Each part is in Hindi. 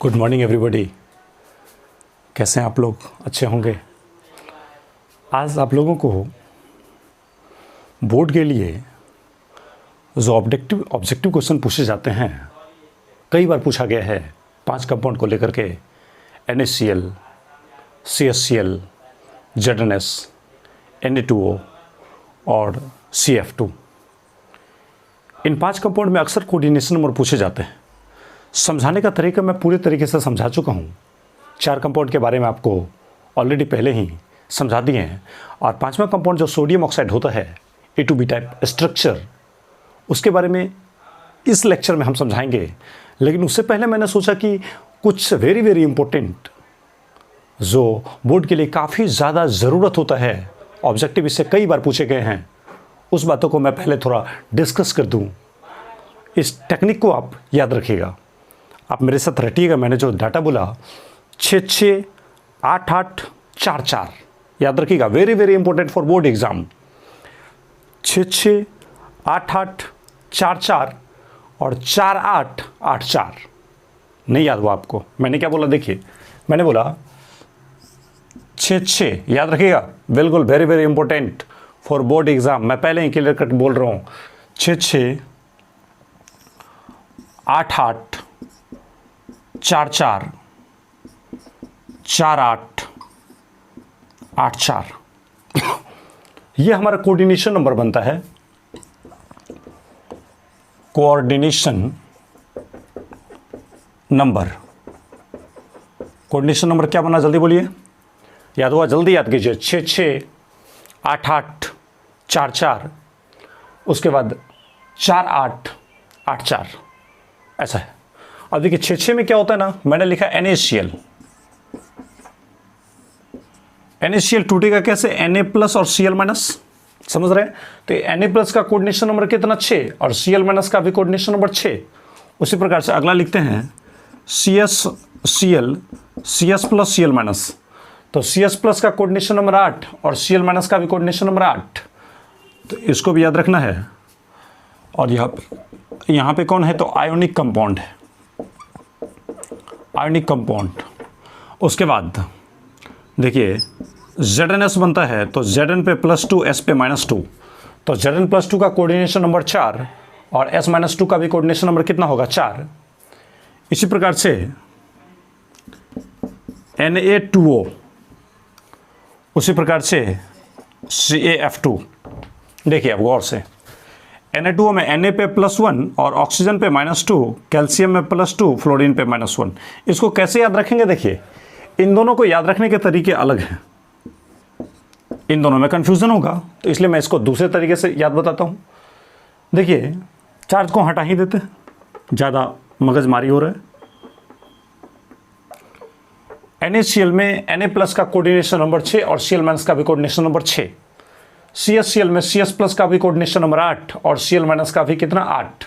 Good morning everybody. कैसे हैं आप लोग? अच्छे होंगे। आज आप लोगों को बोर्ड के लिए जो ऑब्जेक्टिव क्वेश्चन पूछे जाते हैं, कई बार पूछा गया है 5 कंपाउंड को लेकर के, NaCl, CaCl, ZnS, Na2O और CF2। इन 5 कंपाउंड में अक्सर कोऑर्डिनेशन नंबर पूछे जाते हैं। समझाने का तरीका मैं पूरे तरीके से समझा चुका हूँ। 4 कंपाउंड के बारे में आपको ऑलरेडी पहले ही समझा दिए हैं, और 5वां कंपाउंड जो सोडियम ऑक्साइड होता है A2B टाइप स्ट्रक्चर, उसके बारे में इस लेक्चर में हम समझाएंगे। लेकिन उससे पहले मैंने सोचा कि कुछ वेरी इंपॉर्टेंट जो बोर्ड के लिए काफ़ी ज़्यादा ज़रूरत होता है, ऑब्जेक्टिव इससे कई बार पूछे गए हैं, उस बातों को मैं पहले थोड़ा डिस्कस कर दूं। इस टेक्निक को आप याद रखिएगा, आप मेरे साथ रटिएगा। मैंने जो डाटा बोला 6-6, 8-8, 4-4, याद रखिएगा। Very important for board exam. 6-6, 8-8, 4-4 और 4-8, 8-4। नहीं याद हुआ आपको? मैंने क्या बोला? देखिए, मैंने बोला 6-6, याद रखिएगा। बिल्कुल very important for board exam. मैं पहले ही क्लियर कट बोल रहा हूँ। 6-6, 8-8, 4-4, 4-8, 8-4। ये हमारा कोऑर्डिनेशन नंबर बनता है। कोऑर्डिनेशन नंबर क्या बना? जल्दी बोलिए। याद हुआ? जल्दी याद कीजिए। 6-6, 8-8, 4-4, उसके बाद 4-8, 8-4, ऐसा है। अब देखिए 6-6 में क्या होता है ना, मैंने लिखा NaCl। NaCl टूटेगा कैसे? Na प्लस और Cl माइनस, समझ रहे हैं? तो Na प्लस का कोऑर्डिनेशन नंबर कितना? 6, और Cl माइनस का भी कोऑर्डिनेशन नंबर 6। उसी प्रकार से अगला लिखते हैं CS प्लस Cl माइनस। तो CS प्लस का कोऑर्डिनेशन नंबर 8 और Cl माइनस का भी कोऑर्डिनेशन नंबर 8। तो इसको भी याद रखना है। और यहाँ पे कौन है? तो आयोनिक कंपाउंड है, आयोनिक कंपाउंड। उसके बाद देखिए ZnS बनता है, तो Zn पे +2, S पे -2। तो Zn+2 का कोऑर्डिनेशन नंबर 4 और S-2 का भी कोऑर्डिनेशन नंबर कितना होगा? 4। इसी प्रकार से Na2O, उसी प्रकार से CaF2। देखिए अब गौर से, Na2O में Na पे +1 और ऑक्सीजन पे -2, कैल्शियम में +2, फ्लोरीन पे -1। इसको कैसे याद रखेंगे? देखिए, इन दोनों को याद रखने के तरीके अलग हैं, इन दोनों में कन्फ्यूज़न होगा, तो इसलिए मैं इसको दूसरे तरीके से याद बताता हूँ। देखिए, चार्ज को हटा ही देते हैं, ज़्यादा मगजमारी हो रहा है। NaCl में Na प्लस का कोऑर्डिनेशन नंबर 6 और Cl माइनस का भी कोऑर्डिनेशन नंबर 6। CaCl में CS प्लस का भी कोऑर्डिनेशन नंबर 8 और Cl माइनस का भी कितना? 8।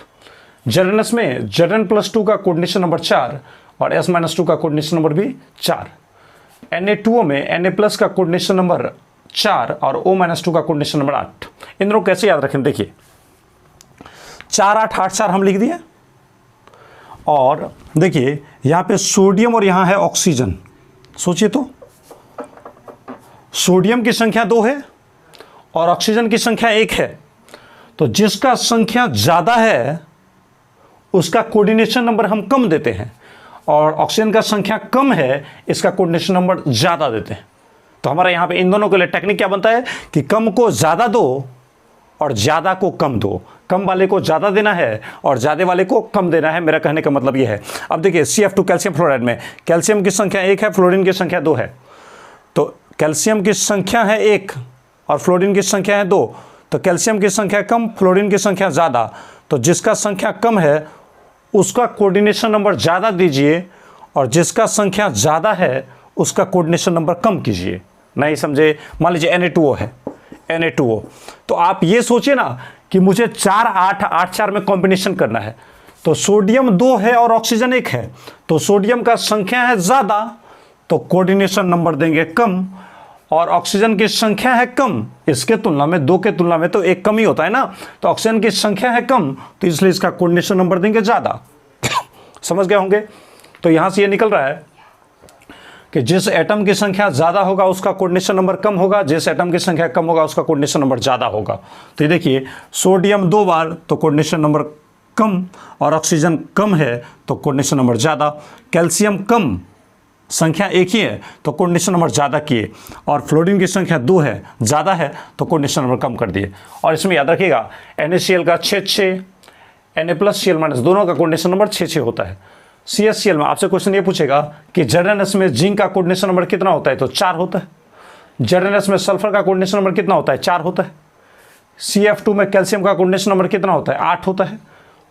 ZnS में Zn+2 का कोऑर्डिनेशन नंबर 4 और S-2 का कोऑर्डिनेशन नंबर भी 4। Na2O में Na प्लस का कोऑर्डिनेशन नंबर 4 और O-2 का कोऑर्डिनेशन नंबर 8। इन दोनों कैसे याद रखें? देखिए 4-8, 8-4 हम लिख दिए। और देखिए यहाँ पे सोडियम और यहाँ है ऑक्सीजन। सोचिए तो, सोडियम की संख्या 2 है और ऑक्सीजन की संख्या 1 है। तो जिसका संख्या ज़्यादा है उसका कोऑर्डिनेशन नंबर हम कम देते हैं, और ऑक्सीजन का संख्या कम है, इसका कोऑर्डिनेशन नंबर ज़्यादा देते हैं। तो हमारा यहाँ पे इन दोनों के लिए टेक्निक क्या बनता है कि कम को ज़्यादा दो और ज़्यादा को कम दो। कम वाले को ज़्यादा देना है और ज़्यादा वाले को कम देना है। मेरा कहने का मतलब ये है। अब देखिए CF2 कैल्शियम फ्लोराइड में कैल्शियम की संख्या 1 है, फ्लोरीन की संख्या 2 है। तो कैल्शियम की संख्या है 1 और फ्लोरीन की संख्या है 2। तो कैल्शियम की संख्या कम, फ्लोरीन की संख्या ज़्यादा। तो जिसका संख्या कम है उसका कोऑर्डिनेशन नंबर ज़्यादा दीजिए, और जिसका संख्या ज़्यादा है उसका कोऑर्डिनेशन नंबर कम कीजिए। नहीं समझे? मान लीजिए Na2O है, Na2O। तो आप ये सोचिए ना कि मुझे 4-8, 8-4 में कॉम्बिनेशन करना है। तो सोडियम 2 है और ऑक्सीजन 1 है, तो सोडियम का संख्या है ज़्यादा, तो कोऑर्डिनेशन नंबर देंगे कम, और ऑक्सीजन की संख्या है कम, इसके तुलना में 2 के तुलना में तो 1 कम ही होता है ना। तो ऑक्सीजन की संख्या है कम, तो इसलिए इसका कोऑर्डिनेशन नंबर देंगे ज़्यादा। समझ गए होंगे? तो यहाँ से ये निकल रहा है कि जिस एटम की संख्या ज़्यादा होगा उसका कोऑर्डिनेशन नंबर कम होगा, जिस एटम की संख्या कम होगा उसका कोऑर्डिनेशन नंबर ज़्यादा होगा। तो ये देखिए सोडियम 2 बार तो कोऑर्डिनेशन नंबर कम, और ऑक्सीजन कम है तो कोऑर्डिनेशन नंबर ज़्यादा। कैल्शियम कम, संख्या एक ही है तो कोऑर्डिनेशन नंबर ज़्यादा किए, और फ्लोरीन की संख्या 2 है, ज़्यादा है तो कोऑर्डिनेशन नंबर कम कर दिए। और इसमें याद रखिएगा NaCl का 6 Na+Cl- दोनों का कोऑर्डिनेशन नंबर 6 होता है। CSCl में आपसे क्वेश्चन ये पूछेगा कि ZnS में जिंक का कोऑर्डिनेशन नंबर कितना होता है, तो 4 होता है। ZnS में सल्फर का कोऑर्डिनेशन नंबर कितना होता है, 4 होता है। CF2 में कैल्शियम का कोऑर्डिनेशन नंबर कितना होता है, 8 होता है।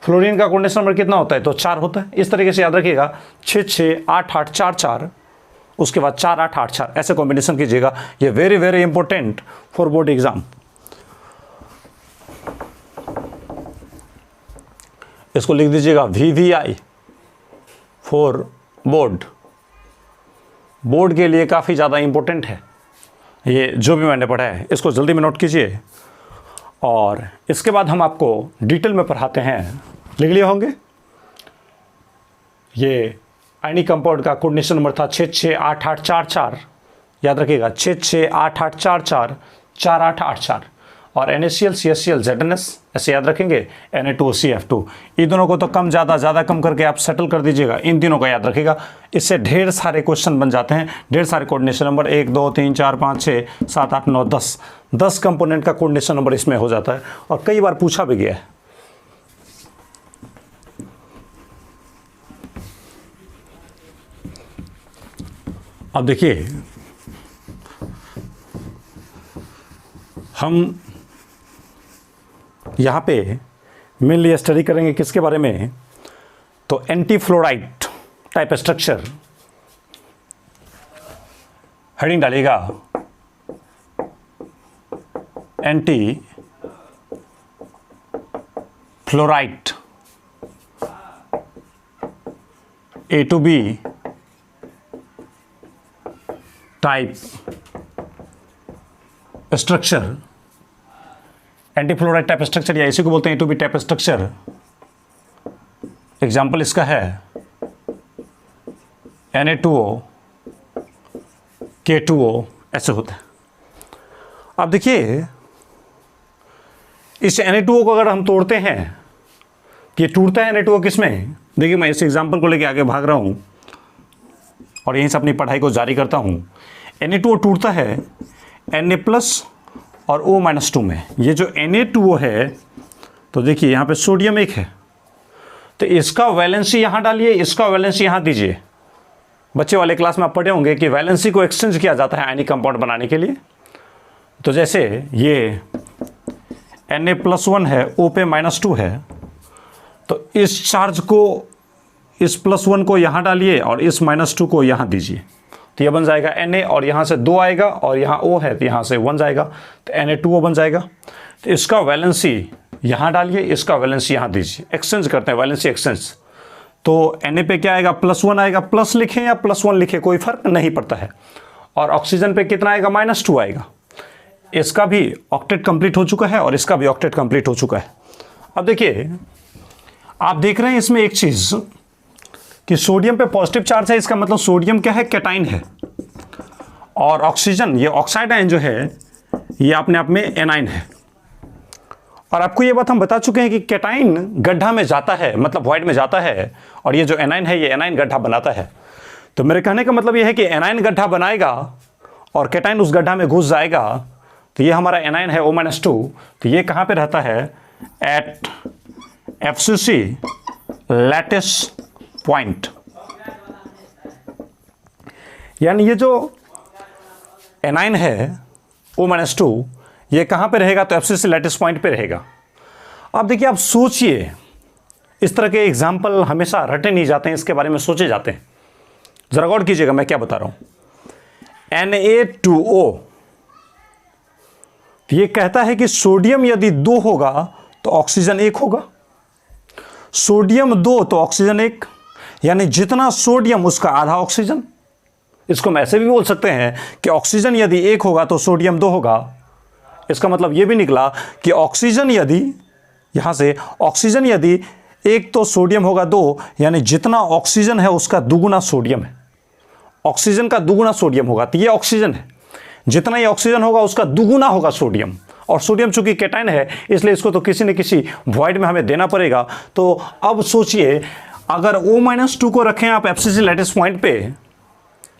फ्लोरीन का कोऑर्डिनेशन नंबर कितना होता है, तो 4 होता है। इस तरीके से याद रखिएगा 6 8 8 4 4, उसके बाद 4 8 8 4, ऐसे कॉम्बिनेशन कीजिएगा। ये very very important for board exam. इसको लिख दीजिएगा VVI फॉर बोर्ड। बोर्ड के लिए काफ़ी ज़्यादा इंपॉर्टेंट है ये जो भी मैंने पढ़ा है, इसको जल्दी में नोट कीजिए। और इसके बाद हम आपको डिटेल में पढ़ाते हैं, लिख लिए होंगे। ये आयनिक कंपाउंड का कोऑर्डिनेशन नंबर था 6 6 8 8 4 4, याद रखिएगा 6 6 8 8 4 4 4 8 8 4। और NaCl CSCl ZnS ऐसे याद रखेंगे, Na2 CF2। इन दोनों को तो कम ज़्यादा कम करके आप सेटल कर दीजिएगा, इन तीनों का याद रखिएगा। इससे ढेर सारे क्वेश्चन बन जाते हैं, ढेर सारे कोऑर्डिनेशन नंबर 1 2 3 4 5 6 7 8 9 10 कंपोनेंट का कोऑर्डिनेशन नंबर इसमें हो जाता है, और कई बार पूछा भी गया है। अब देखिए हम यहाँ पे मेनली स्टडी करेंगे किसके बारे में, तो anti fluoride type structure. Heading डालिएगा anti fluoride A to B type structure. Anti fluoride type structure या इसी को बोलते हैं A to B type structure. Example इसका है Na2O K2O, ऐसे होता है। अब देखिए इस Na2O को अगर हम तोड़ते हैं, ये टूटता है Na2O किसमें, देखिए मैं इस एग्जाम्पल को लेके आगे भाग रहा हूँ और यहीं से अपनी पढ़ाई को जारी करता हूँ। Na2O टूटता है Na+ और O-2 में। ये जो Na2O है, तो देखिए यहाँ पे सोडियम 1 है, तो इसका वैलेंसी यहाँ डालिए, इसका वैलेंसी यहाँ दीजिए। बच्चे वाले क्लास में आप पढ़े होंगे कि वैलेंसी को एक्सचेंज किया जाता है आयनिक कंपाउंड बनाने के लिए। तो जैसे ये Na+1 है, O पे -2 है, तो इस चार्ज को, इस +1 को यहाँ डालिए और इस -2 को यहाँ दीजिए, तो यह बन जाएगा Na, और यहाँ से 2 आएगा और यहाँ O है तो यहाँ से 1 जाएगा, तो Na2O बन जाएगा। तो इसका वैलेंसी यहाँ डालिए, इसका वैलेंसी यहाँ दीजिए, एक्सचेंज करते हैं, वैलेंसी एक्सचेंज। तो Na पे क्या आएगा, +1 आएगा, प्लस लिखें या +1 लिखें कोई फर्क नहीं पड़ता है। और ऑक्सीजन पे कितना आएगा, -2 आएगा। इसका भी ऑक्टेट कंप्लीट हो चुका है और इसका भी ऑक्टेट कंप्लीट हो चुका है। अब देखिए आप देख रहे हैं इसमें एक चीज़ कि सोडियम पे पॉजिटिव चार्ज है, इसका मतलब सोडियम क्या है, कैटाइन है, और ऑक्सीजन ये ऑक्साइड आयन जो है ये अपने आप में एनाइन है। और आपको ये बात हम बता चुके हैं कि कैटाइन गड्ढा में जाता है, मतलब वॉइड में जाता है, और ये जो एनाइन है ये एनाइन गड्ढा बनाता है। तो मेरे कहने का मतलब ये है कि एनाइन गड्ढा बनाएगा और कैटाइन उस गड्ढा में घुस जाएगा, तो ये हमारा एनाइन है O-2, तो ये कहाँ पे रहता है, एट FCC लैटिस पॉइंट। यानी ये जो एनाइन है O-2 ये कहाँ पे रहेगा, तो FCC लैटिस पॉइंट पे रहेगा। अब देखिए आप सोचिए, इस तरह के एग्जाम्पल हमेशा रटे नहीं जाते हैं, इसके बारे में सोचे जाते हैं। जरा गौर कीजिएगा मैं क्या बता रहा हूं। Na2O ये कहता है कि सोडियम यदि 2 होगा तो ऑक्सीजन 1 होगा, सोडियम 2 तो ऑक्सीजन 1, यानी जितना सोडियम उसका आधा ऑक्सीजन। इसको हम ऐसे भी बोल सकते हैं कि ऑक्सीजन यदि 1 होगा तो सोडियम 2 होगा। इसका मतलब यह भी निकला कि ऑक्सीजन यदि, यहां से ऑक्सीजन यदि एक तो सोडियम होगा 2, यानी जितना ऑक्सीजन है उसका दुगुना सोडियम है, ऑक्सीजन का दुगुना सोडियम होगा। तो ये ऑक्सीजन है, जितना ये ऑक्सीजन होगा उसका दुगुना होगा सोडियम, और सोडियम चूंकि कैटायन है इसलिए इसको तो किसी न किसी वॉइड में हमें देना पड़ेगा। तो अब सोचिए, अगर O-2 को रखें आप एफसीसी लैटिस पॉइंट पे,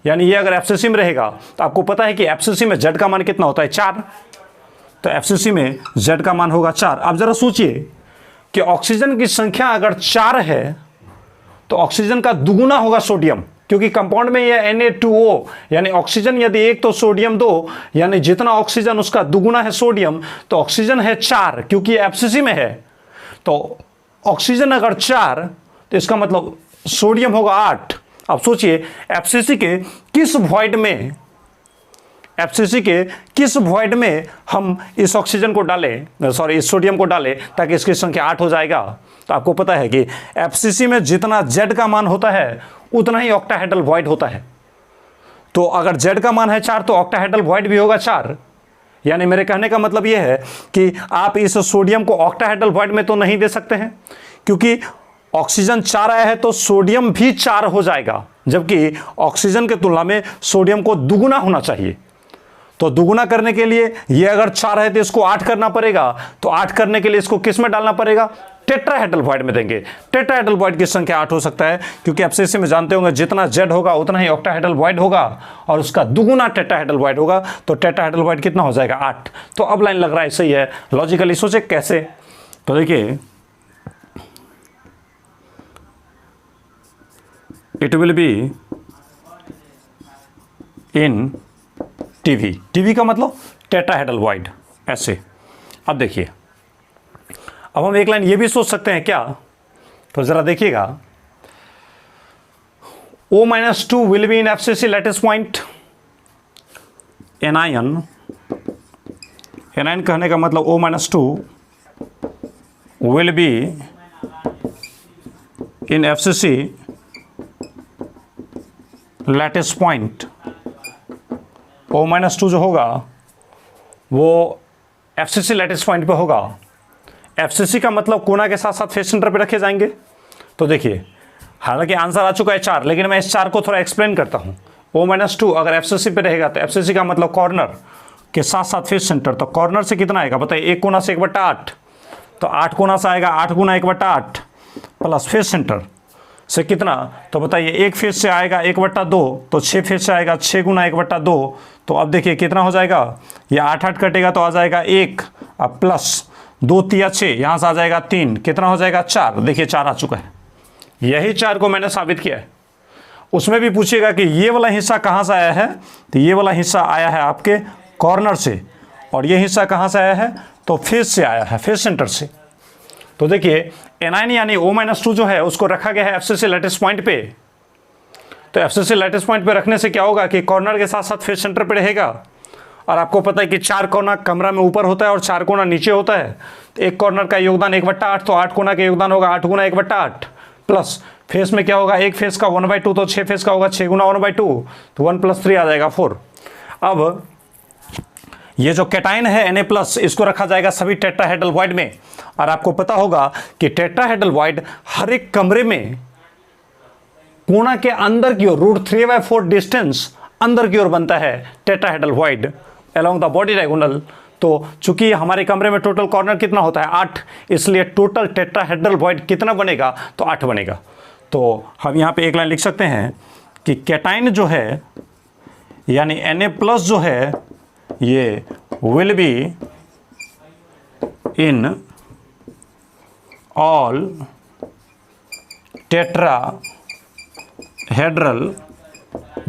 यानी ये अगर एफसीसी में रहेगा तो आपको पता है कि एफसीसी में Z का मान कितना होता है 4, तो एफसीसी में Z का मान होगा 4। अब जरा सोचिए कि ऑक्सीजन की संख्या अगर 4 है तो ऑक्सीजन का दुगुना होगा सोडियम, क्योंकि कंपाउंड में ये Na2O, यानी ऑक्सीजन यदि 1 तो सोडियम 2, यानी जितना ऑक्सीजन उसका दुगुना है सोडियम। तो ऑक्सीजन है 4 क्योंकि एफसीसी में है, तो ऑक्सीजन अगर 4 तो इसका मतलब सोडियम होगा 8। अब सोचिए एफसीसी के किस वॉइड में, एफसीसी के किस वॉइड में हम इस ऑक्सीजन को डालें, सॉरी इस सोडियम को डालें ताकि इसकी संख्या 8 हो जाएगा। तो आपको पता है कि एफसीसी में जितना Z का मान होता है उतना ही ऑक्टाहेड्रल वॉइड होता है। तो अगर Z का मान है 4 तो ऑक्टाहेड्रल वॉइड भी होगा 4। यानी मेरे कहने का मतलब यह है कि आप इस सोडियम को ऑक्टाहेड्रल वॉइड में तो नहीं दे सकते हैं, क्योंकि ऑक्सीजन 4 आया है तो सोडियम भी 4 हो जाएगा, जबकि ऑक्सीजन के तुलना में सोडियम को दुगुना होना चाहिए। तो दुगुना करने के लिए ये अगर 4 है तो इसको 8 करना पड़ेगा, तो 8 करने के लिए इसको किस में डालना पड़ेगा, टेट्राहेड्रल वॉइड में देंगे। टेट्राहेड्रल वॉइड की संख्या 8 हो सकता है, क्योंकि एफसीसी में जानते होंगे जितना Z होगा उतना ही ऑक्टाहेड्रल वॉइड होगा और उसका दुगुना टेट्राहेड्रल वॉइड होगा। तो टेट्राहेड्रल वॉइड कितना हो जाएगा 8। तो अब लाइन लग रहा है सही है, लॉजिकली सोचे कैसे। तो देखिए it will be in TV का मतलब टेट्राहेड्रल वॉइड, ऐसे। अब देखिए, अब हम एक लाइन ये भी सोच सकते हैं क्या, तो जरा देखिएगा, O-2 will be in FCC lattice point. Anion कहने का मतलब O-2 will be in FCC lattice point. O-2 जो होगा वो एफसीसी लैटिस पॉइंट पे होगा। एफसीसी का मतलब कोना के साथ साथ फेस सेंटर पे रखे जाएंगे। तो देखिए, हालांकि आंसर आ चुका है 4, लेकिन मैं इस 4 को थोड़ा एक्सप्लेन करता हूँ। O-2 अगर एफसीसी पे रहेगा तो एफसीसी का मतलब कॉर्नर के साथ साथ फेस सेंटर, तो कॉर्नर से कितना आएगा बताइए, एक कोना से 1/8, तो 8 कोना से आएगा 8 गुना 1/8 प्लस फेस सेंटर से कितना, तो बताइए एक फेस से आएगा 1/2, तो 6 फेस से आएगा 6 गुना 1/2। तो अब देखिए कितना हो जाएगा, ये 8 कटेगा तो आ जाएगा 1, अब प्लस 2 तिया 6, यहाँ से आ जाएगा 3, कितना हो जाएगा 4। देखिए 4 आ चुका है, यही 4 को मैंने साबित किया है। उसमें भी पूछिएगा कि ये वाला हिस्सा कहाँ से आया है, तो ये वाला हिस्सा आया है आपके कॉर्नर से, और ये हिस्सा कहाँ से आया है, तो फेस से आया है, फेस सेंटर से। तो देखिए एनायन यानी O-2 जो है उसको रखा गया है एफसीसी लैटिस पॉइंट पे। तो एफसीसी लैटिस पॉइंट पे रखने से क्या होगा कि कॉर्नर के साथ साथ फेस सेंटर पे रहेगा, और आपको पता है कि 4 कोना कमरा में ऊपर होता है और 4 कोना नीचे होता है। तो एक कॉर्नर का योगदान 1/8, तो 8 कोना का योगदान होगा 8 गुना 1/8 प्लस फेस में क्या होगा, एक फेस का 1/2, तो 6 फेस का होगा 6 गुना 1/2, तो 1 + 3 आ जाएगा 4। अब ये जो कैटायन है Na+, इसको रखा जाएगा सभी टेट्राहेड्रल वॉइड में, और आपको पता होगा कि टेट्राहेड्रल वॉइड हर एक कमरे में कोना के अंदर की ओर √3/4 डिस्टेंस अंदर की ओर बनता है tetrahedral void along the body diagonal. तो चूंकि हमारे कमरे में टोटल कॉर्नर कितना होता है 8, इसलिए टोटल टेट्राहेड्रल वॉइड कितना बनेगा, तो 8 बनेगा। तो हम यहाँ पे एक लाइन लिख सकते हैं कि कैटायन जो है यानी Na+ जो है ये will be in all tetrahedral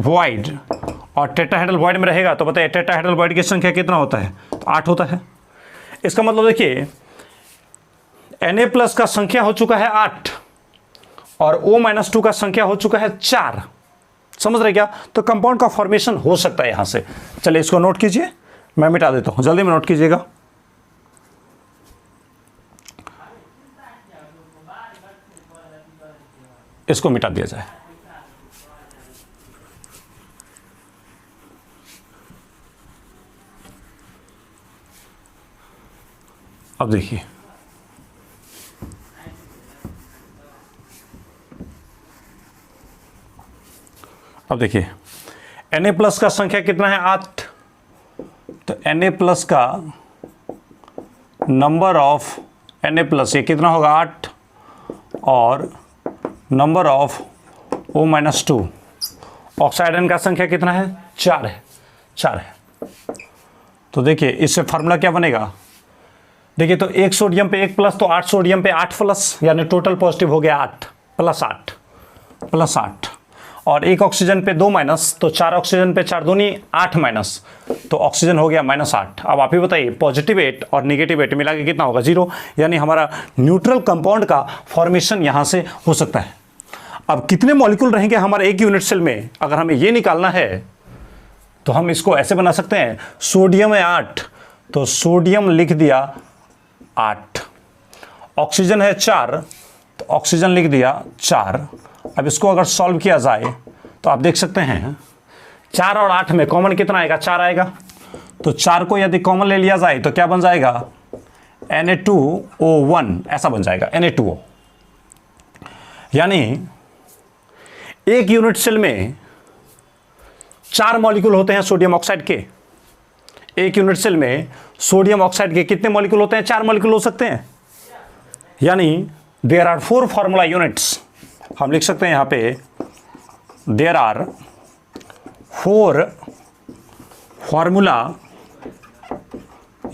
void, और टेट्राहेड्रल वॉइड में रहेगा तो बताइए टेट्राहेड्रल वॉइड की संख्या कितना होता है, तो 8 होता है। इसका मतलब देखिए Na+ का संख्या हो चुका है 8 और O-2 का संख्या हो चुका है 4। समझ रहे क्या, तो कंपाउंड का फॉर्मेशन हो सकता है यहां से। चलिए इसको नोट कीजिए, मैं मिटा देता हूं, जल्दी में नोट कीजिएगा। इसको मिटा दिया जाए। अब देखिए अब देखिए Na+ का संख्या कितना है 8, तो Na+ का नंबर ऑफ Na+ ये कितना होगा 8 और नंबर ऑफ O-2 ऑक्साइड का संख्या कितना है 4 है। तो देखिए इससे फार्मूला क्या बनेगा, देखिए तो 1 सोडियम पे 1 प्लस तो 8 सोडियम पे 8 प्लस, यानी टोटल पॉजिटिव हो गया 8 प्लस 8 और 1 ऑक्सीजन पे 2 माइनस, तो 4 ऑक्सीजन पे 4 दूनी 8 माइनस, तो ऑक्सीजन हो गया -8। अब आप ही बताइए पॉजिटिव 8 और नेगेटिव 8 मिला के कितना होगा 0, यानी हमारा न्यूट्रल कंपाउंड का फॉर्मेशन यहाँ से हो सकता है। अब कितने मॉलिक्यूल रहेंगे हमारे एक यूनिट सेल में, अगर हमें ये निकालना है तो हम इसको ऐसे बना सकते हैं, सोडियम है 8 तो सोडियम लिख दिया 8, ऑक्सीजन है 4 तो ऑक्सीजन लिख दिया 4। अब इसको अगर सॉल्व किया जाए तो आप देख सकते हैं 4 और 8 में कॉमन कितना आएगा 4 आएगा, तो 4 को यदि कॉमन ले लिया जाए तो क्या बन जाएगा Na2O1 ऐसा बन जाएगा Na2O। यानी एक यूनिट सेल में 4 मॉलिक्यूल होते हैं सोडियम ऑक्साइड के, एक यूनिट सेल में सोडियम ऑक्साइड के कितने मॉलिक्यूल होते हैं 4 मॉलिक्यूल हो सकते हैं, यानी देयर आर 4 फार्मूला यूनिट्स। हम लिख सकते हैं यहां पे there are 4 formula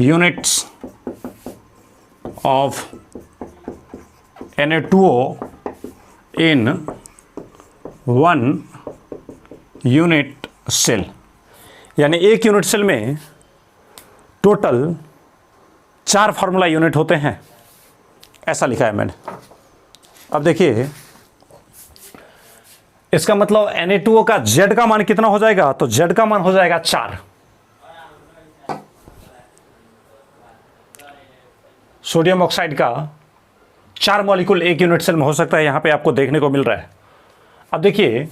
units of Na2O in 1 unit cell, यानी एक यूनिट सेल में टोटल 4 फार्मूला यूनिट होते हैं, ऐसा लिखा है मैंने। अब देखिए इसका मतलब Na2O का Z का मान कितना हो जाएगा, तो Z का मान हो जाएगा 4। सोडियम ऑक्साइड का 4 मॉलिक्यूल एक यूनिट सेल में हो सकता है, यहां पे आपको देखने को मिल रहा है। अब देखिए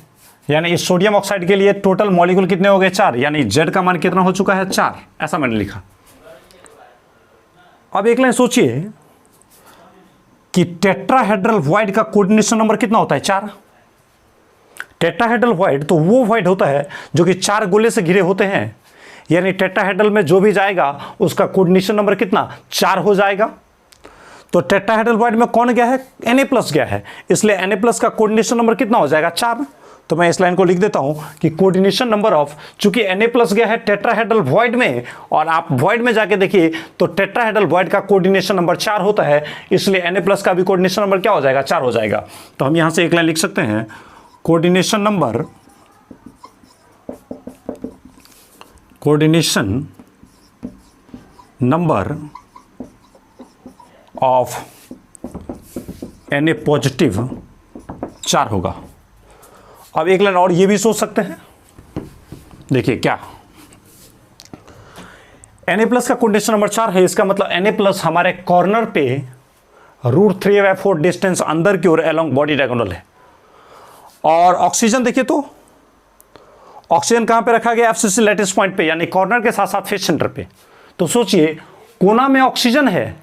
यानी इस सोडियम ऑक्साइड के लिए टोटल मॉलिक्यूल कितने हो गए 4, यानी Z का मान कितना हो चुका है 4, ऐसा मैंने लिखा। अब एक लाइन सोचिए कि टेट्राहेड्रल वॉइड का कोऑर्डिनेशन नंबर कितना होता है 4। टेट्राहेड्रल वॉइड तो वो वॉइड होता है जो कि 4 गोले से घिरे होते हैं, यानी टेट्राहेड्रल में जो भी जाएगा उसका कोऑर्डिनेशन नंबर कितना 4 हो जाएगा। तो टेट्राहेड्रल वॉइड में कौन गया है Na+ गया है, इसलिए Na+ का कोऑर्डिनेशन नंबर कितना हो जाएगा 4। तो मैं इस लाइन को लिख देता हूं कि कोऑर्डिनेशन नंबर ऑफ, चूंकि Na+ गया है टेट्राहेड्रल वॉइड में और आप वॉइड में जाके देखिए तो टेट्राहेड्रल वॉइड का कोऑर्डिनेशन नंबर 4 होता है, इसलिए Na+ का भी कोऑर्डिनेशन नंबर क्या हो जाएगा 4 हो जाएगा। तो हम यहां से एक लाइन लिख सकते हैं coordination number of Na positive 4 होगा। अब एक लाइन और ये भी सोच सकते हैं, देखिए क्या Na+ का कोऑर्डिनेशन नंबर 4 है, इसका मतलब Na+ हमारे कॉर्नर पे √3/4 डिस्टेंस अंदर की ओर अलोंग बॉडी डायगोनल है। और ऑक्सीजन देखिए तो ऑक्सीजन कहां पे रखा गया FCC लैटिस पॉइंट पे, यानी कॉर्नर के साथ साथ फेस सेंटर पे। तो सोचिए कोना में ऑक्सीजन है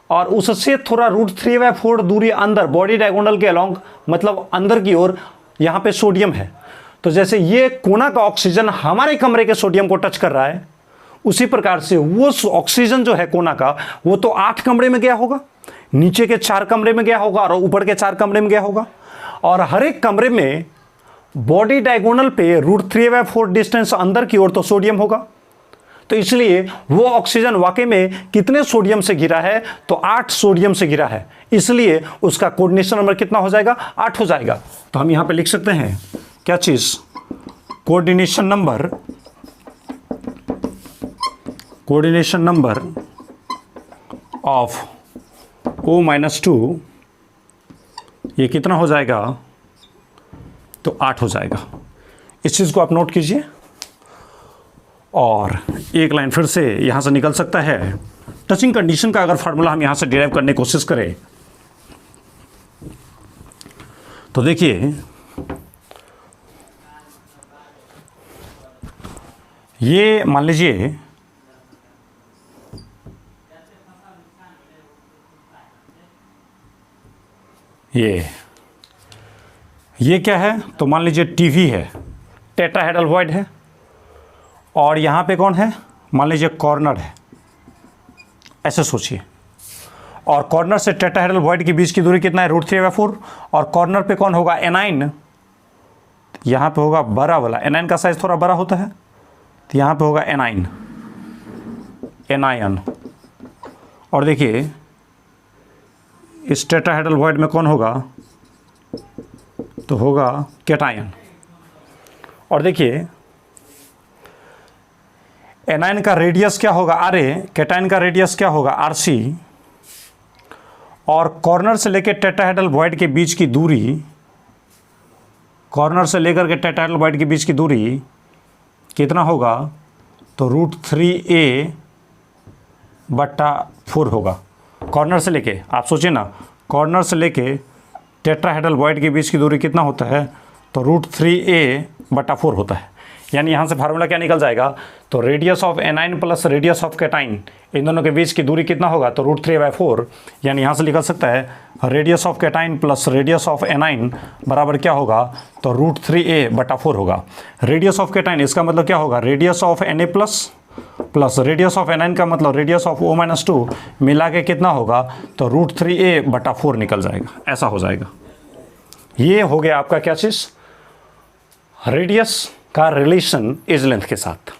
और उससे थोड़ा √3/4 दूरी अंदर बॉडी डायगोनल के अलोंग, मतलब अंदर की ओर यहां पे सोडियम है। तो जैसे ये कोना का ऑक्सीजन हमारे कमरे के सोडियम को टच कर रहा है, उसी प्रकार से वो ऑक्सीजन जो है कोना का वो तो 8 कमरे में गया होगा, नीचे के 4 कमरे में गया होगा और ऊपर के 4 कमरे में गया होगा, और हर एक कमरे में बॉडी डायगोनल पे √3/4 डिस्टेंस अंदर की ओर तो सोडियम होगा। तो इसलिए वो ऑक्सीजन वाकई में कितने सोडियम से घिरा है, तो 8 सोडियम से घिरा है, इसलिए उसका कोऑर्डिनेशन नंबर कितना हो जाएगा 8 हो जाएगा। तो हम यहां पे लिख सकते हैं क्या चीज, कोऑर्डिनेशन नंबर ऑफ O-2 ये कितना हो जाएगा, तो 8 हो जाएगा। इस चीज को आप नोट कीजिए। और एक लाइन फिर से यहां से निकल सकता है, टचिंग कंडीशन का अगर फार्मूला हम यहां से डिराइव करने की कोशिश करें तो देखिए ये मान लीजिए ये क्या है, तो मान लीजिए टीवी है, टेट्राहेड्रल वॉइड है, और यहाँ पे कौन है, मान लीजिए कॉर्नर है, ऐसे सोचिए, और कॉर्नर से टेट्राहेड्रल वॉइड के बीच की दूरी कितना है, √3/4, और कॉर्नर पे कौन होगा, एनाइन, यहाँ पे होगा बड़ा वाला, एनाइन का साइज थोड़ा बड़ा होता है, तो यहाँ पे होगा एनाइन, एनायन, और देखिए इस टेट्राहेड्रल वॉइड में कौन होगा, तो होगा कैटायन। और देखिए एनायन का रेडियस क्या होगा, RA, कैटायन का रेडियस क्या होगा, RC, और कॉर्नर से लेकर टेट्राहेड्रल वॉइड के बीच की दूरी, कॉर्नर से लेकर के टेट्राहेड्रल वॉइड के बीच की दूरी कितना होगा, तो √3a/4 होगा। कॉर्नर से लेके, आप सोचिए ना, कॉर्नर से लेके टेट्राहेड्रल वॉइड के बीच की दूरी कितना होता है, तो √3a/4 होता है। यानी यहाँ से फार्मूला क्या निकल जाएगा, तो radius of anion plus radius of cation, इन दोनों के बीच की दूरी कितना होगा, तो √3/4। यानी यहाँ से निकल सकता है radius of cation plus radius of A9 बराबर क्या होगा, तो √3a/4 होगा। रेडियस ऑफ कैटाइन इसका मतलब क्या होगा, radius of Na plus radius of anion का मतलब रेडियस ऑफ O-2 मिला के कितना होगा, तो √3a/4 निकल जाएगा, ऐसा हो जाएगा। ये हो गया आपका क्या चीज़, रेडियस का रिलेशन एज लेंथ के साथ।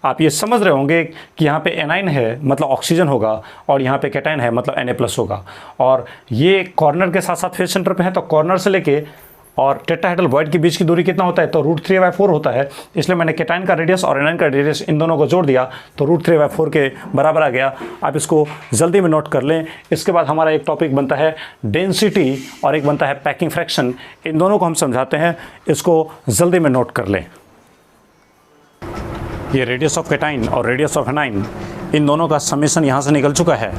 आप ये समझ रहे होंगे कि यहाँ पे एनाइन है मतलब ऑक्सीजन होगा, और यहाँ पे कैटाइन है मतलब Na+ होगा, और ये कॉर्नर के साथ साथ फेस सेंटर पे है, तो कॉर्नर से लेके और टेट्राहेड्रल वॉइड के बीच की दूरी कितना होता है, तो √3/4 होता है। इसलिए मैंने कैटाइन का रेडियस और एनाइन का रेडियस इन दोनों को जोड़ दिया, तो √3/4 के बराबर आ गया। आप इसको जल्दी में नोट कर लें। इसके बाद हमारा एक टॉपिक बनता है डेंसिटी और एक बनता है पैकिंग फ्रैक्शन। इन दोनों को हम समझाते हैं, इसको जल्दी में नोट कर लें। ये रेडियस ऑफ कैटाइन और रेडियस ऑफ एनाइन, इन दोनों का समेशन यहाँ से निकल चुका है,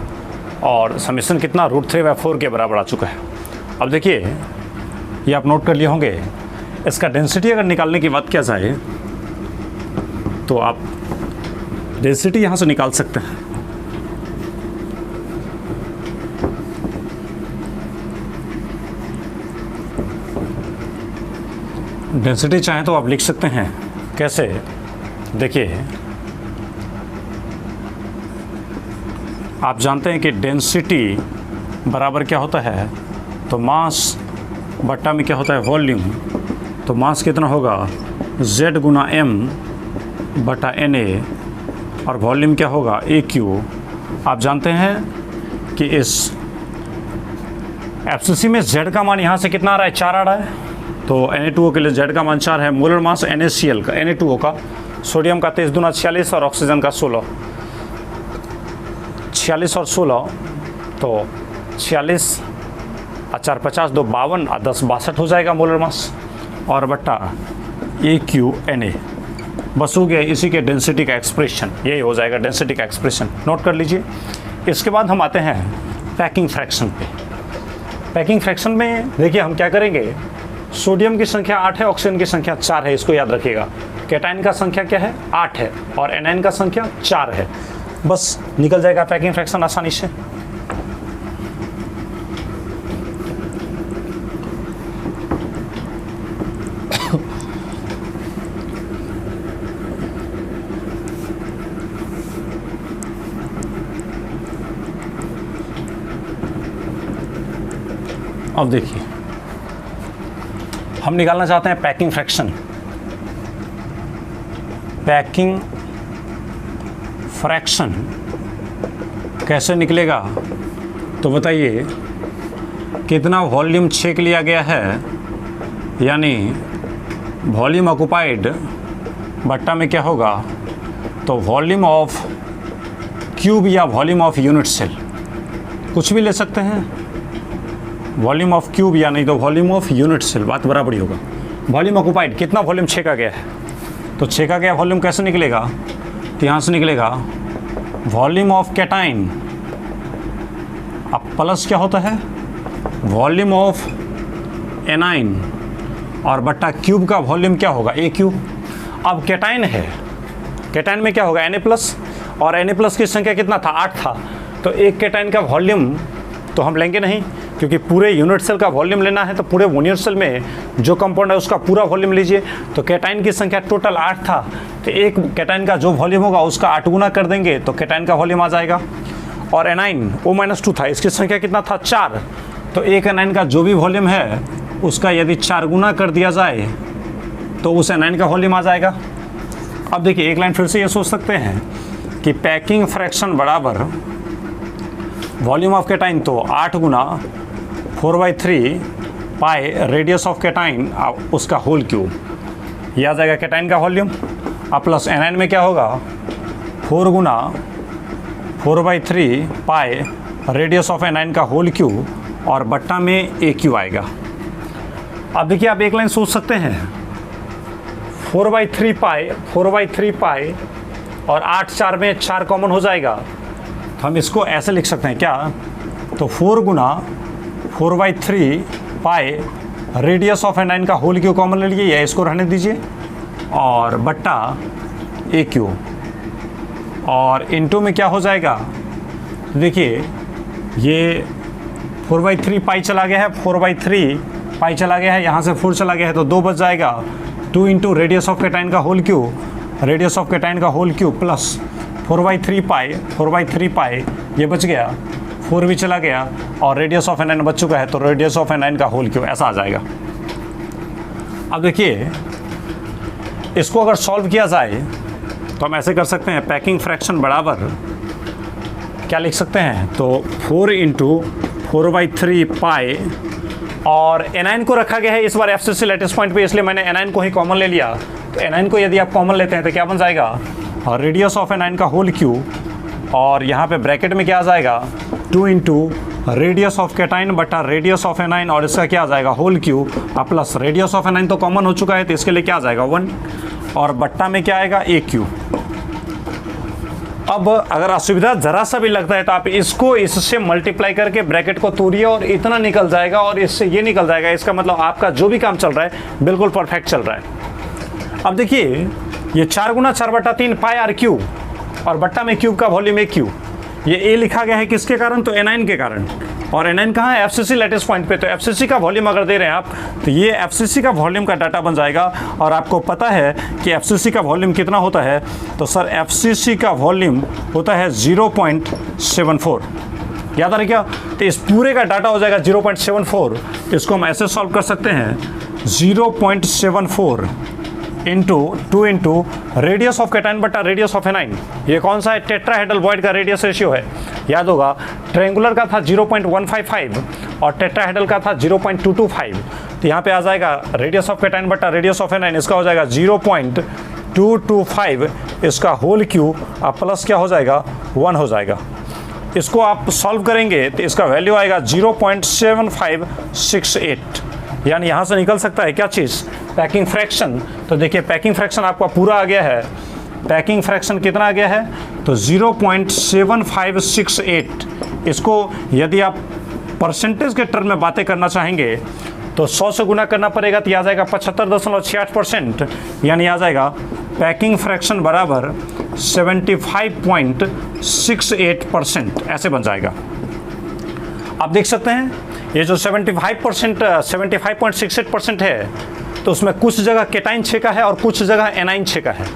और समेशन कितना, √3/4 के बराबर आ चुका है। अब देखिए ये आप नोट कर लिए होंगे। इसका डेंसिटी अगर निकालने की बात किया जाए तो आप डेंसिटी यहाँ से निकाल सकते हैं। डेंसिटी चाहें तो आप लिख सकते हैं, कैसे, देखिए आप जानते हैं कि डेंसिटी बराबर क्या होता है, तो मास बट्टा में क्या होता है, वॉल्यूम। तो मास कितना होगा, Z × m/Na, और वॉल्यूम क्या होगा, AQ। आप जानते हैं कि इस FCC में Z का मान यहाँ से कितना आ रहा है, 4 आ रहा है। तो Na2O के लिए Z का मान 4 है। मोलर मास NaCl का, Na2O का, सोडियम का 23 × 46 और ऑक्सीजन का 16, 46 और 16, तो 46 और 4 50, 2 52 और 10 62 हो जाएगा मोलर मास, और बट्टा AQNA। बस हो गया इसी के डेंसिटी का एक्सप्रेशन, यही हो जाएगा डेंसिटी का एक्सप्रेशन, नोट कर लीजिए। इसके बाद हम आते हैं पैकिंग फ्रैक्शन पे। पैकिंग फ्रैक्शन में देखिए हम क्या करेंगे, सोडियम की संख्या 8 है, ऑक्सीजन की संख्या 4 है, इसको याद रखिएगा। कैटाइन का संख्या क्या है, 8 है, और एनाइन का संख्या 4 है। बस निकल जाएगा पैकिंग फ्रैक्शन आसानी से। अब देखिए हम निकालना चाहते हैं पैकिंग फ्रैक्शन। पैकिंग फ्रैक्शन कैसे निकलेगा, तो बताइए कितना वॉल्यूम चेक लिया गया है, यानी वॉल्यूम ऑक्युपाइड बट्टा में क्या होगा, तो वॉल्यूम ऑफ क्यूब या वॉल्यूम ऑफ यूनिट सेल, कुछ भी ले सकते हैं, वॉल्यूम ऑफ क्यूब या नहीं तो वॉल्यूम ऑफ यूनिट सेल, बात बराबर ही होगा। वॉल्यूम ऑक्युपाइड कितना वॉल्यूम छेका गया है, तो छेका गया वॉल्यूम कैसे निकलेगा, तो यहाँ से निकलेगा वॉल्यूम ऑफ कैटाइन, अब प्लस क्या होता है वॉल्यूम ऑफ एनाइन, और बट्टा क्यूब का वॉल्यूम क्या होगा, ए क्यूब। अब कैटाइन है, कैटाइन में क्या होगा Na+, और Na+ की संख्या कितना था, 8 था, तो एक कैटाइन का वॉल्यूम तो हम लेंगे नहीं, क्योंकि पूरे यूनिट सेल का वॉल्यूम लेना है तो पूरे यूनिट सेल में जो कंपाउंड है उसका पूरा वॉल्यूम लीजिए। तो कैटाइन की संख्या टोटल 8 था, तो एक कैटाइन का जो वॉल्यूम होगा उसका 8 गुना कर देंगे तो कैटाइन का वॉल्यूम आ जाएगा। और एनाइन O-2 था, इसकी संख्या कितना था 4, तो एक एनाइन का जो भी वॉल्यूम है उसका यदि 4 गुना कर दिया जाए तो उस एनाइन का वॉल्यूम आ जाएगा। अब देखिए एक लाइन फिर से ये सोच सकते हैं कि पैकिंग फ्रैक्शन बराबर वॉल्यूम ऑफ कैटाइन, तो 8 गुना 4/3 पाई रेडियस ऑफ कैटाइन उसका होल क्यूब, ये आ जाएगा कैटाइन का वॉल्यूम। अब प्लस एनाइन में क्या होगा 4 गुना 4/3 पाई रेडियस ऑफ एनाइन का होल क्यूब और बट्टा में AQ आएगा। अब देखिए आप एक लाइन सोच सकते हैं 4/3 पाई और 8 4 में 4 कॉमन हो जाएगा, तो हम इसको ऐसे लिख सकते हैं क्या, तो 4 गुना 4/3 पाई रेडियस ऑफ एनाइन का होल क्यूब कॉमन ले लीजिए या इसको रहने दीजिए और बट्टा AQ, और इनटू में क्या हो जाएगा, देखिए ये 4/3 पाई चला गया है, 4/3 पाई चला गया है, यहाँ से 4 चला गया है तो 2 बच जाएगा। 2 इंटू रेडियस ऑफ कैटाइन का whole cube, radius of cation का होल क्यूब प्लस 4/3 पाई ये बच गया, 4 भी चला गया और रेडियस ऑफ एनाइन बच चुका है तो रेडियस ऑफ एनाइन का होल क्यूब ऐसा आ जाएगा। अब देखिए इसको अगर सॉल्व किया जाए तो हम ऐसे कर सकते हैं, पैकिंग फ्रैक्शन बराबर क्या लिख सकते हैं, तो 4 इंटू 4/3 पाई, और एनाइन को रखा गया है इस बार FCC लेटेस्ट पॉइंट पे, इसलिए मैंने एनाइन को ही कॉमन ले लिया। तो एनाइन को यदि आप कॉमन लेते हैं तो क्या बन जाएगा, और रेडियस ऑफ एनाइन का होल क्यूब, और यहाँ पे ब्रैकेट में क्या आ जाएगा 2 इंटू रेडियस ऑफ कैटाइन बटा रेडियस ऑफ एनाइन, और इसका क्या आ जाएगा whole cube plus radius of anion तो कॉमन हो चुका है तो इसके लिए क्या आ जाएगा 1, और बट्टा में क्या आएगा AQ। अब अगर असुविधा जरा सा भी लगता है तो आप इसको इससे मल्टीप्लाई करके ब्रैकेट को तोड़िए और इतना निकल जाएगा और इससे ये निकल जाएगा, इसका मतलब आपका जो भी काम चल रहा है बिल्कुल परफेक्ट चल रहा है। अब देखिए ये 4 गुना 4/3 पाई RQ और बट्टा में क्यूब का वॉल्यूम AQ, ये A लिखा गया है किसके कारण, तो एनाइन के कारण, और एनाइन कहाँ है FCC लेटेस्ट पॉइंट पे, तो FCC का वॉल्यूम अगर दे रहे हैं आप तो ये FCC का वॉल्यूम का डाटा बन जाएगा। और आपको पता है कि FCC का वॉल्यूम कितना होता है, तो सर FCC का वॉल्यूम होता है 0.74, याद आ रहा क्या, तो इस पूरे का डाटा हो जाएगा 0.74। इसको हम ऐसे सॉल्व कर सकते हैं 0.74 into 2 into radius of cation बटा रेडियस ऑफ एनाइन, ये कौन सा है, टेट्राहेड्रल वॉइड का रेडियस रेशियो है, याद होगा ट्रायंगुलर का था 0.155 और टेट्राहेड्रल का था 0.225, तो यहाँ पे आ जाएगा रेडियस ऑफ कैटाइन बटा रेडियस ऑफ एनाइन, इसका हो जाएगा 0.225, इसका होल क्यूब प्लस क्या हो जाएगा 1 हो जाएगा। इसको आप सॉल्व करेंगे तो इसका वैल्यू आएगा 0.7568, यानी यहाँ से निकल सकता है क्या चीज़, पैकिंग फ्रैक्शन। तो देखिए पैकिंग फ्रैक्शन आपका पूरा आ गया है, पैकिंग फ्रैक्शन कितना आ गया है, तो 0.7568। इसको यदि आप परसेंटेज के टर्म में बातें करना चाहेंगे तो 100 से गुना करना पड़ेगा, तो आ जाएगा 75.68%, यानी आ जाएगा पैकिंग फ्रैक्शन बराबर 75.68%, ऐसे बन जाएगा। आप देख सकते हैं ये जो 75.68% है तो उसमें कुछ जगह कैटाइन छेका है और कुछ जगह एनाइन छेका है।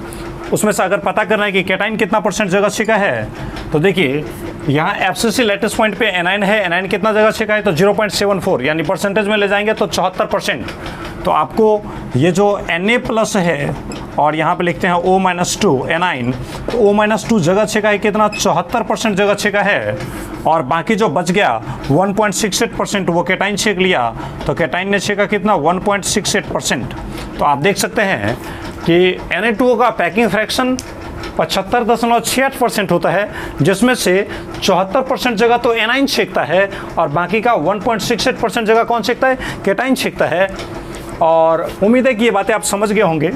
उसमें से अगर पता करना है कि कैटाइन कितना परसेंट जगह छेका है तो देखिए यहाँ FCC लेटेस्ट पॉइंट पे एनाइन है, एनाइन कितना जगह छेका है तो 0.74, यानी परसेंटेज में ले जाएंगे तो 74%। तो आपको ये जो Na+ है और यहाँ पे लिखते हैं O-2 एनाइन, तो O-2 जगह छेका है कितना, 74% जगह छेका है, और बाकी जो बच गया 1.68% वो कैटाइन छेक लिया, तो कैटाइन ने छेका कितना 1.68%। तो आप देख सकते हैं कि Na2O का पैकिंग फ्रैक्शन 75.68% होता है, जिसमें से 74% जगह तो एनाइन छेकता है और बाकी का 1.68% जगह कौन छेकता है, कैटाइन छेकता है। और उम्मीद है कि ये बातें आप समझ गए होंगे।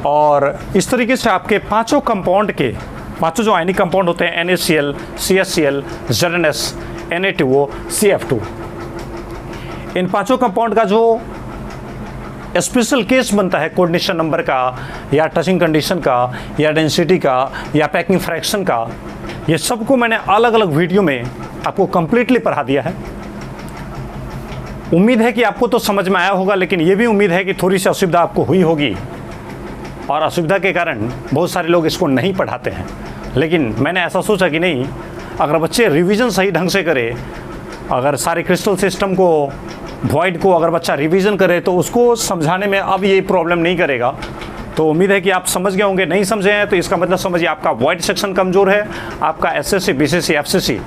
और इस तरीके से आपके पांचों कंपाउंड के पांचों जो आयनिक कंपाउंड होते हैं NaCl, CaCl, ZnS, Na2O, CF2, इन पांचों कंपाउंड का जो स्पेशल केस बनता है कोऑर्डिनेशन नंबर का या टचिंग कंडीशन का या डेंसिटी का या पैकिंग फ्रैक्शन का, ये सबको मैंने अलग अलग वीडियो में आपको कंप्लीटली पढ़ा दिया है। उम्मीद है कि आपको तो समझ में आया होगा, लेकिन ये भी उम्मीद है कि थोड़ी सी असुविधा आपको हुई होगी और असुविधा के कारण बहुत सारे लोग इसको नहीं पढ़ाते हैं। लेकिन मैंने ऐसा सोचा कि नहीं, अगर बच्चे रिवीजन सही ढंग से करें, अगर सारे क्रिस्टल सिस्टम को, वॉइड को अगर बच्चा रिवीजन करे तो उसको समझाने में अब ये प्रॉब्लम नहीं करेगा। तो उम्मीद है कि आप समझ गए होंगे। नहीं समझे हैं तो इसका मतलब समझिए आपका वॉइड सेक्शन कमज़ोर है, आपका एसएससी, बीसीसी, एफसीसी,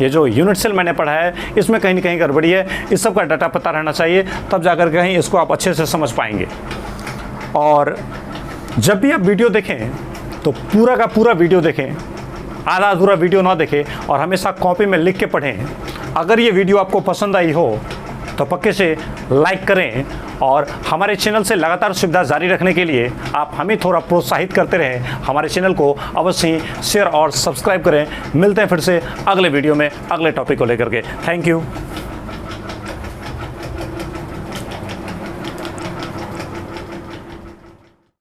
ये जो यूनिट सेल मैंने पढ़ा है इसमें कहीं ना कहीं गड़बड़ी है। इस सब का डाटा पता रहना चाहिए, तब जाकर कहीं इसको आप अच्छे से समझ पाएंगे। और जब भी आप वीडियो देखें तो पूरा का पूरा वीडियो देखें, आधा अधूरा वीडियो ना देखें, और हमेशा कॉपी में लिख के पढ़ें। अगर ये वीडियो आपको पसंद आई हो तो पक्के से लाइक करें, और हमारे चैनल से लगातार सुविधा जारी रखने के लिए आप हमें थोड़ा प्रोत्साहित करते रहें। हमारे चैनल को अवश्य ही शेयर और सब्सक्राइब करें। मिलते हैं फिर से अगले वीडियो में अगले टॉपिक को लेकर के। Thank you.